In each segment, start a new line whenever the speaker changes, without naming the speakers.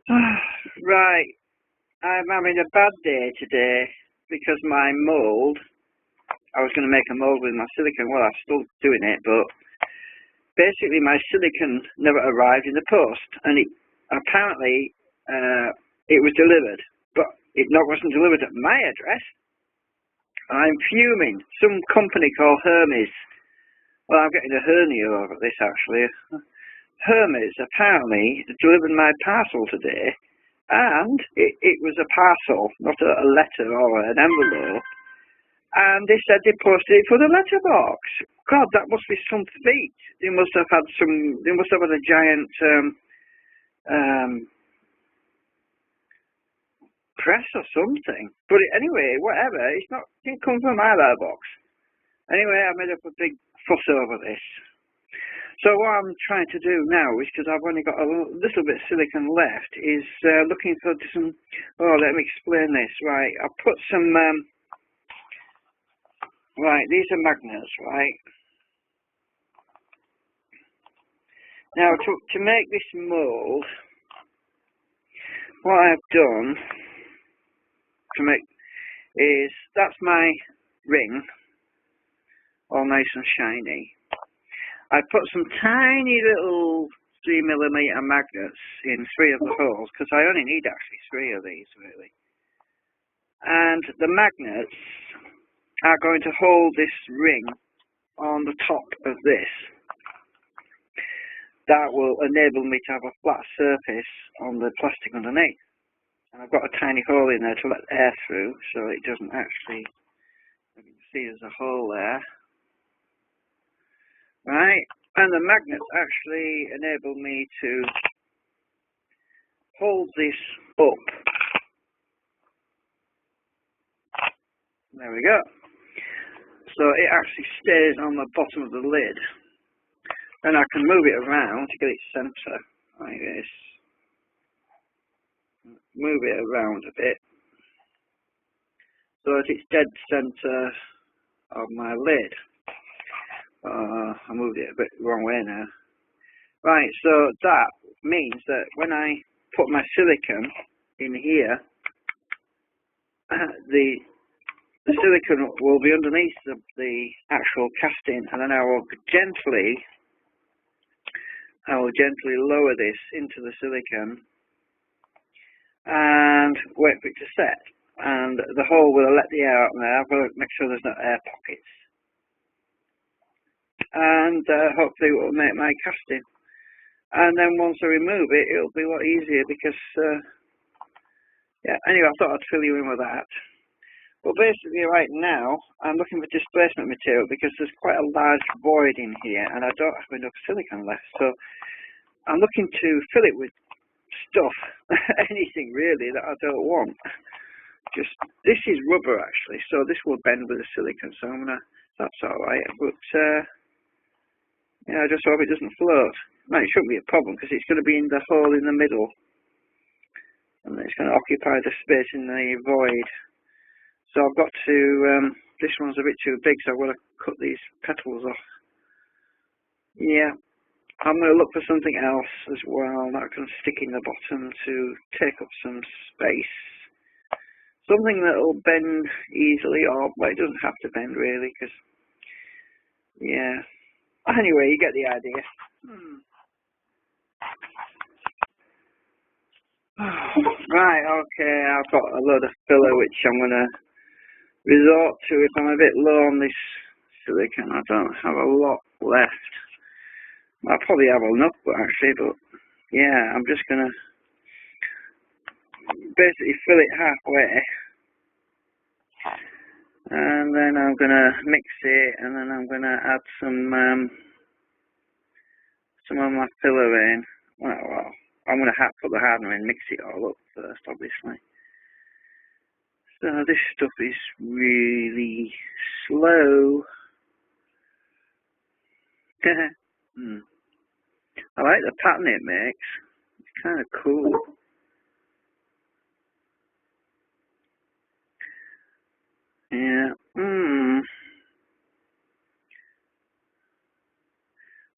Right, I'm having a bad day today because my mould, I was going to make a mould with my silicone. Well, I'm still doing it, but basically my silicone never arrived in the post, and apparently it was delivered, but it wasn't delivered at my address. I'm fuming. Some company called HERMES. Well, I'm getting a hernia over this actually. HERMES apparently delivered my parcel today, and it was a parcel, not a letter or an envelope. And they said they posted it for the letterbox. God, that must be some feat. They must have had a giant press or something. But anyway, whatever. It didn't come from my letterbox. Anyway, I made up a big fuss over this. So what I'm trying to do now is, because I've only got a little bit of silicone left, is looking for some. Oh, let me explain this. Right, I've put some. Right, these are magnets, right? Now, to make this mould, what I've done is, that's my ring, all nice and shiny. I put some tiny little 3mm magnets in 3 of the holes, because I only need actually 3 of these, really. And the magnets are going to hold this ring on the top of this. That will enable me to have a flat surface on the plastic underneath. And I've got a tiny hole in there to let air through, so it doesn't actually, you can see there's a hole there. Right, and the magnets actually enable me to hold this up. There we go. So it actually stays on the bottom of the lid. And I can move it around to get it centre, like this. Move it around a bit, so that it's dead centre of my lid. I moved it a bit the wrong way now. Right, so that means that when I put my silicone in here, the silicone will be underneath the actual casting, and then I will gently lower this into the silicone and wait for it to set. And the hole will let the air out there. I've got to make sure there's no air pockets. And hopefully it will make my casting. And then once I remove it, it'll be a lot easier because, yeah, anyway, I thought I'd fill you in with that. Well, basically right now, I'm looking for displacement material because there's quite a large void in here and I don't have enough silicone left. So I'm looking to fill it with stuff, anything really that I don't want. This is rubber actually, so this will bend with the silicone, so that's alright, but yeah, I just hope it doesn't float. No, it shouldn't be a problem because it's going to be in the hole in the middle and it's going to occupy the space in the void. So I've got to, this one's a bit too big, so I've got to cut these petals off. Yeah, I'm going to look for something else as well that I can stick in the bottom to take up some space. Something that will bend easily, or well, it doesn't have to bend really, because, yeah. Anyway, you get the idea. Right, okay, I've got a load of filler which I'm going to resort to if I'm a bit low on this silicone. I don't have a lot left. I'll probably have enough actually, but yeah, I'm just going to basically fill it halfway. And then I'm going to mix it, and then I'm going to add some of my filler in. Well, I'm going to put the hardener in, mix it all up first, obviously. So this stuff is really slow. I like the pattern it makes. It's kind of cool. Yeah.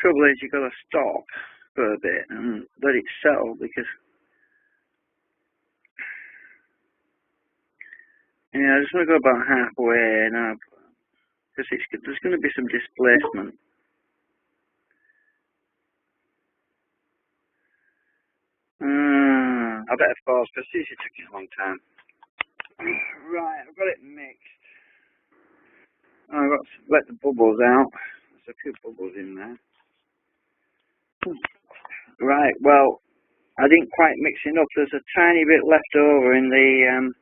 Trouble is, you got to stop for a bit and let it settle because Yeah, I just want to go about halfway now, because there's going to be some displacement. I better pause, because this is taking a long time. Right, I've got it mixed. I've got to let the bubbles out. There's a few bubbles in there. Right, well, I didn't quite mix it up. There's a tiny bit left over in the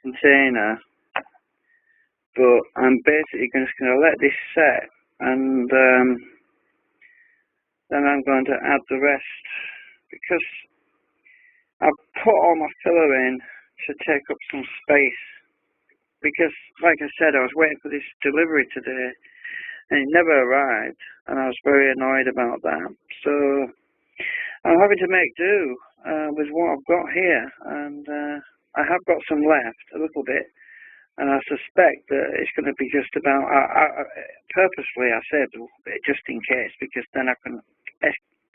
container, but I'm basically just going to let this set, and then I'm going to add the rest, because I've put all my filler in to take up some space, because like I said, I was waiting for this delivery today and it never arrived, and I was very annoyed about that. So I'm having to make do with what I've got here, and I have got some left, a little bit, and I suspect that it's going to be just about, purposely I said a little bit just in case, because then I can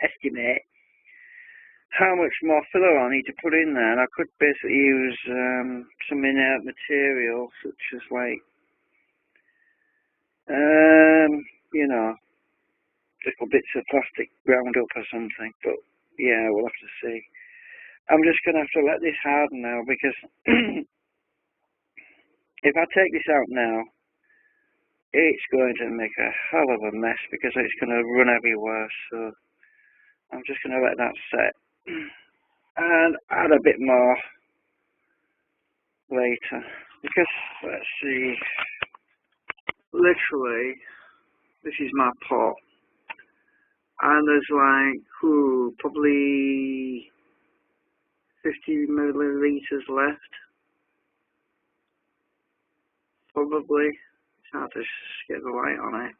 estimate how much more filler I need to put in there, and I could basically use some inert material, such as like, you know, little bits of plastic ground up or something, but yeah, we'll have to see. I'm just going to have to let this harden now, because if I take this out now, it's going to make a hell of a mess, because it's going to run everywhere, so I'm just going to let that set. And add a bit more later, because let's see, literally this is my pot, and there's like probably 50 milliliters left, probably. It's hard to get the light on it.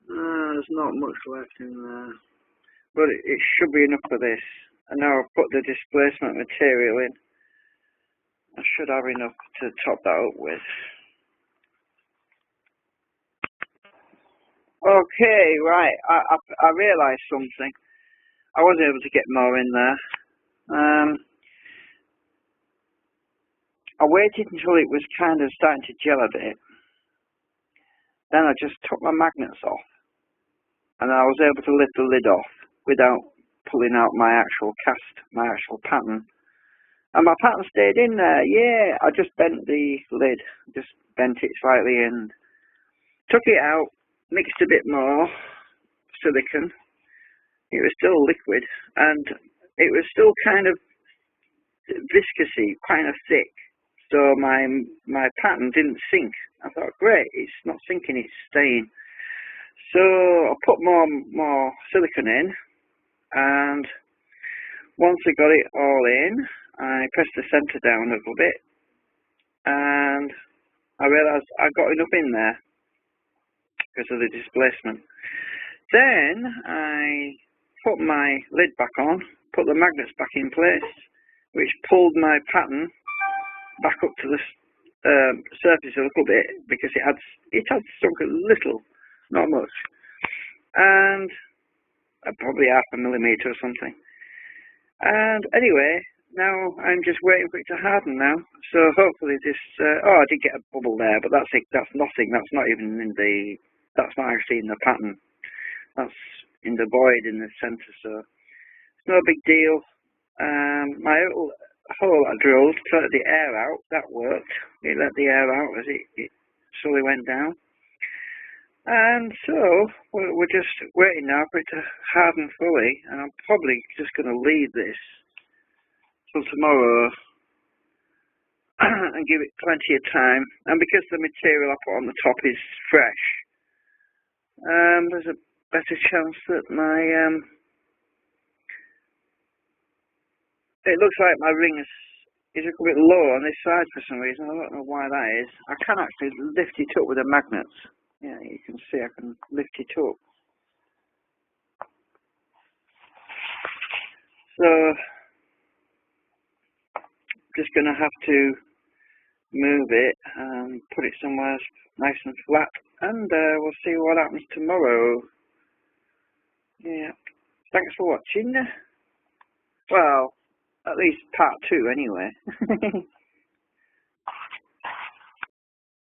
There's not much left in there, but it should be enough for this. And now I've put the displacement material in, I should have enough to top that up with. Okay, right, I realised something. I was able to get more in there. I waited until it was kind of starting to gel a bit. Then I just took my magnets off, and I was able to lift the lid off without pulling out my actual pattern. And my pattern stayed in there, yeah. I just bent the lid, just bent it slightly and took it out, mixed a bit more silicone. It was still liquid, and it was still kind of viscousy, kind of thick. So my pattern didn't sink. I thought, great, it's not sinking, it's staying. So I put more silicone in, and once I got it all in, I pressed the centre down a little bit, and I realised I got enough in there because of the displacement. Then I put my lid back on, put the magnets back in place, which pulled my pattern back up to the surface a little bit, because it had sunk a little, not much, and probably 0.5 millimetre or something. And anyway, now I'm just waiting for it to harden now. So hopefully this. I did get a bubble there, but that's it. That's nothing. That's not even in the. That's not actually in the pattern. That's in the void in the centre. So it's no big deal. My little hole I drilled to let the air out, that worked. It let the air out as it slowly went down. And so we're just waiting now for it to harden fully, and I'm probably just going to leave this till tomorrow and give it plenty of time. And because the material I put on the top is fresh, there's a better chance that my it looks like my ring is a little bit low on this side for some reason. I don't know why that is. I can actually lift it up with the magnets. Yeah, you can see I can lift it up. So just going to have to move it and put it somewhere nice and flat, and we'll see what happens tomorrow. Yeah, thanks for watching. Well, at least part 2 anyway.